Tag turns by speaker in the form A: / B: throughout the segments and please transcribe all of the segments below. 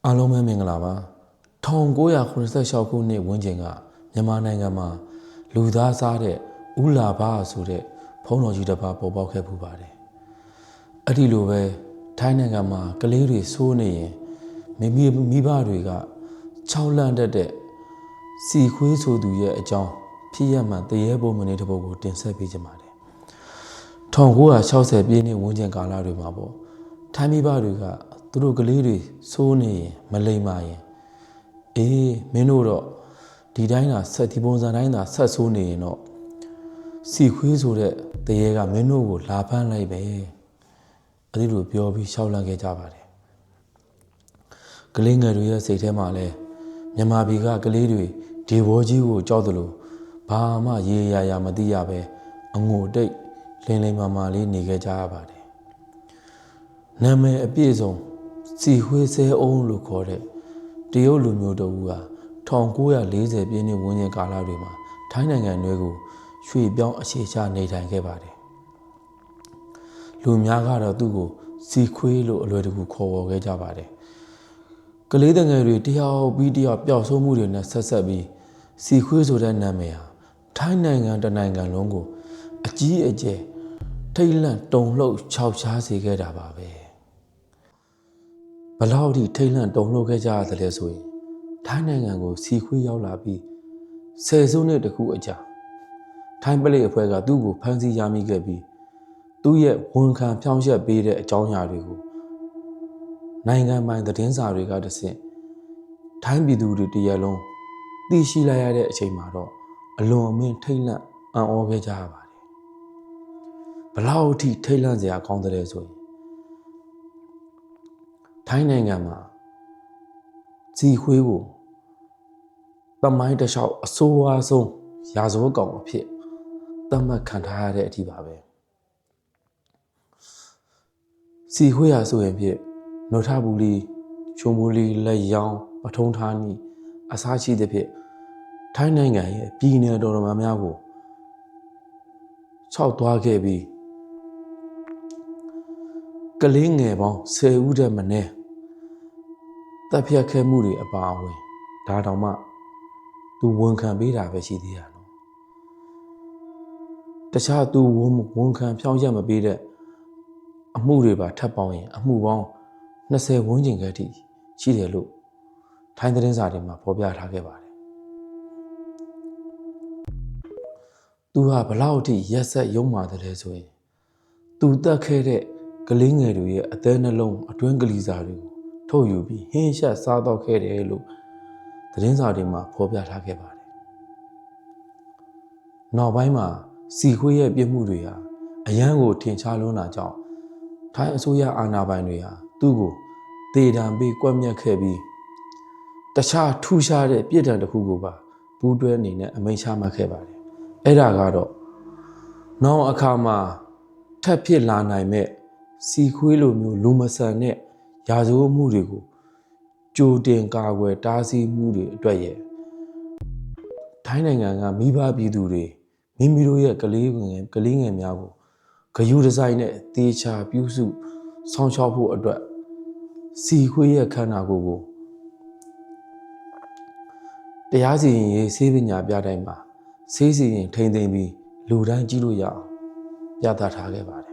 A: အားလုံးပဲမင်္ဂလာပါ1986ခုနှစ်ဝန်းကျင်ကမြန်မာနိုင်ငံမှာလူသားစားတဲ့ဥလာဘာဆိုတဲ့ဖုံးတော်ကြီးတစ်ပါးပေါ်ပေါက်ခဲ့ပူပါတယ်အဲ့ဒီလိုပဲထိုင်းနိုင်ငံမှာကလေးတွေဆိုးနေရင်မိဘတွေက6လန့်တက်တဲ့စီခွေးဆိုသူရဲ့အကြောင်းဖြစ်ရမှန်တရေပုံမနေတပုတ်ကိုတင်ဆက်ပေးကြပါတယ်1960ပြည့်နှစ်ဝန်းကျင်ကာလတွေမှာပေါ့ထိုင်းမိဘတွေကသူတို့ကလေးတွေဆိုးနေရင်မလိမ္မာရင်အေးမင်းတို့တော့ဒီတိုင်းသာဆက်ဒီပုံစံတိုင်းသာဆက်ဆိုးနေရင်တော့စီခွေးဆိုတဲ့တရေကမင်းတို့ကိုလာဖမ်းလိုက်ပဲအဲ့ဒီလိုပြောပြီးရှောက်လန့်ခဲ့ကြပါတယ်ကလေးငယ်တွေရဲ့စိတ်ထဲမှာလဲမြန်မာပြည်ကကလေးတွေဒီဘောကြီးကိုကြောက်တယ်လို့ဘာမှရေရာမသိရပဲအငိုတိတ်လိမ်မာလေးနေခဲ့ကြရပါတယ်နာမည်အပြည့်စုံစီခွေးဆဲအုံးလို့ခေါ်တဲ့တရုတ်လူမျိုးတဦးဟာ1940ပြည့်နှစ်ဝန်းကျင်ကာလတွေမှာထိုင်းနိုင်ငံတွေကိုရွှေ့ပြောင်းအခြေချနေထိုင်ခဲ့ပါတယ်လူများကတော့သူ့ကိုစီခွေးလို့အလွယ်တကူခေါ်ဝေါ်ခဲ့ကြပါတယ်ကလေးငယ်တွေတယောက်ပြီးတယောက်ပျောက်ဆုံးမှုတွေနဲ့ဆက်ပြီးစီခွေးဆိုတဲ့နာမည်ဟာထိုင်းနိုင်ငံတစ်နိုင်ငံလုံးကိုအကြီးအကျယ်ထိတ်လန့်တုန်လှုပ်ခြောက်ခြားစေခဲ့တာပါပဲဘလောက်ထိထိတ်လန့်တုန်လှုပ်ခဲ့ကြရတယ်လဲဆိုရင်ထိုင်းနိုင်ငံကိုစီခွေးရောက်လာပြီး10စုနှစ်တခုအကြာထိုင်းပလိတ်အဖွဲ့ကသူ့ကိုဖမ်းဆီးရမိခဲ့ပြီးသူ့ရဲ့ဝန်ခံဖြောင်းရက်ပေးတဲ့အကြောင်းအရာတွေကိုနိုင်ငံပိုင်သတင်းစာတွေကတဆင့်ထိုင်းပြည်သူတွေတရက်လုံးသိရှိလိုက်ရတဲ့အချိန်မှာတော့အလွန်အမင်းထိတ်လန့်အံ့ဩခဲ့ကြရပါတယ်ဘလောက်ထိထိတ်လန့်စရာကောင်းတဲ့ဆိုရင်ထိုင်းနိုင်ငံမှာစီခွေးကိုတမိုင်းတစ်လျှောက်အဆိုးဝါးဆုံးရာဇဝတ်ကောင်အဖြစ်သတ်မှတ်ခံထားရတဲ့အထိပါပဲစီခွေးရဆိုရင်ဖြင့်နိုထဘူးလီချုံဘူးလီလက်ရောင်းပထုံးထားနီအစားရှိသဖြင့်ထိုင်းနိုင်ငံရဲ့ပြည်နယ်တော်တော်များများကိုခြောက်သွားခဲ့ပြီးကလေးငယ်ပေါင်း10ဦးထက်မနည်းတပ်ဖြတ်ခဲ့မှုတွေအပါအဝင်ဒါတောင်မှသူဝန်ခံပေးတာပဲရှိသေးတာနော်တခြားသူဝန်ခံဖြောင်းရက်မပေးတဲ့အမှုတွေပါထပ်ပေါင်းရင်အမှုပေါင်း20ဝန်းကျင်ခန့်ထိရှိတယ်လို့ထိုင်းသတင်းစာတွေမှာဖော်ပြထားခဲ့ပါတယ်သူဟာဘလောက်ထိရက်ဆက်ရုံမာတယ်လဲဆိုရင်သူတက်ခဲ့တဲ့ကလေးငယ်တွေရဲ့အသေးနှလုံးအတွင်းကလေးစာတွေကိုထုတ်ယူပြီးဟင်းရှက်စားတော့ခဲ့တယ်လို့သတင်းစာတွေမှာဖော်ပြထားခဲ့ပါတယ်နောက်ပိုင်းမှာစီခွေးရဲ့ပြစ်မှုတွေဟာအရန်ကိုထင်ရှားလွန်းတာကြောင့်ထိုင်းအစိုးရအာဏာပိုင်တွေဟာသူ့ကိုတေတံပေးကွက်မြက်ခဲ့ပြီးတခြားထူးခြားတဲ့ပြည်ထံတစ်ခုကိုပါဘူးတွဲအနေနဲ့အမိန့်ချမှတ်ခဲ့ပါတယ်အဲ့ဒါကတော့နောက်အခါမှာထပ်ဖြစ်လာနိုင်မဲ့စီခွေးလိုမျိုးလူမဆန်တဲ့ရာဇဝတ်မှုတွေကိုကြိုတင်ကာကွယ်တားဆီးမှုတွေအတွက်ရဲ့ထိုင်းနိုင်ငံကမိဘပြည်သူတွေမိမိတို့ရဲ့ကလေးငယ်များကိုဂရုတစိုက်နဲ့တေချာပြုစုဆောင်ရှောက်ဖို့အတွက်စီခွေးရဲ့ခန္ဓာကိုယ်ကိုတရားစီရင်ရေးဆေးပညာပြတိုင်းမှာဆေးစီရင်ထိမ့်သိမ့်ပြီးလူတိုင်းကြည့်လို့ရအောင်ပြသထားခဲ့ပါတယ်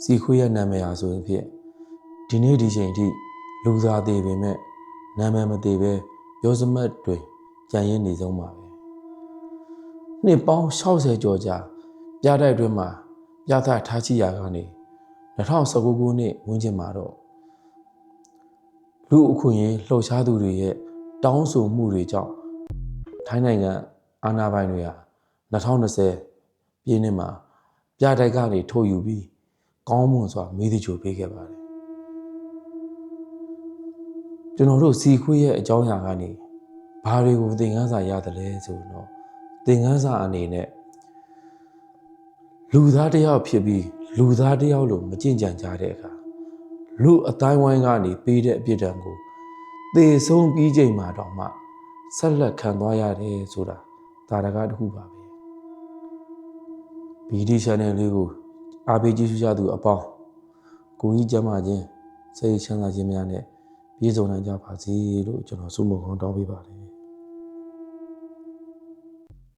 A: စီခွေးရဲ့နာမည်ဟာဆိုရင်ဖြင့်ဒီနေ့ဒီချိန်ထိလူသားသေးပေမဲ့နာမည်မသေးပဲရောစမတ်တွေကြံရင်းနေဆုံးပါပဲနှစ်ပေါင်း60ကျော်ကြာပြတိုက်တွင်မှာပြသထားရှိရာကနေ2019ခုနှစ်ဝန်းကျင်မှာတော့လူအခွင့်အရေးလှုပ်ရှားသူတွေရဲ့တောင်းဆိုမှုတွေကြောင့်ထိုင်းနိုင်ငံအာဏာပိုင်တွေဟာ2020ပြည့်နှစ်မှာပြတိုက်ကနေထုတ်ယူပြီးကောင်းမွန်စွာမေးသချိုပေးခဲ့ပါတယ်ကျွန်တော်တို့စီခွေးရဲ့အကြောင်းအရာကနေဘာတွေကိုသင်ခန်းစာရတယ်လဲဆိုတော့သင်ခန်းစာအနေနဲ့လူသားတစ်ယောက်ဖြစ်ပြီးလူသားတစ်ယောက်လိုမကြင်ကြံကြတဲ့အခါလူအတိုင်းဝိုင်းကနေပေးတဲ့အပြစ်ဒဏ်ကိုသေဆုံးပြီးချိန်မှာတော့မှဆက်လက်ခံသွားရတယ်ဆိုတာဒါတကားတစ်ခုပါပဲဗီဒီ channel လေးကိုအားပေးကြည့်ရှုကြသူအပေါင်းကိုကြီးကျမ်းမာခြင်းစိတ်ချမ်းသာခြင်းများနဲ့ပြ ပြည့်စုံနိုင်ကြပါစေလို့ကျွန်တော်ဆုမွန်ကောင်းတောင်းပေးပါတယ်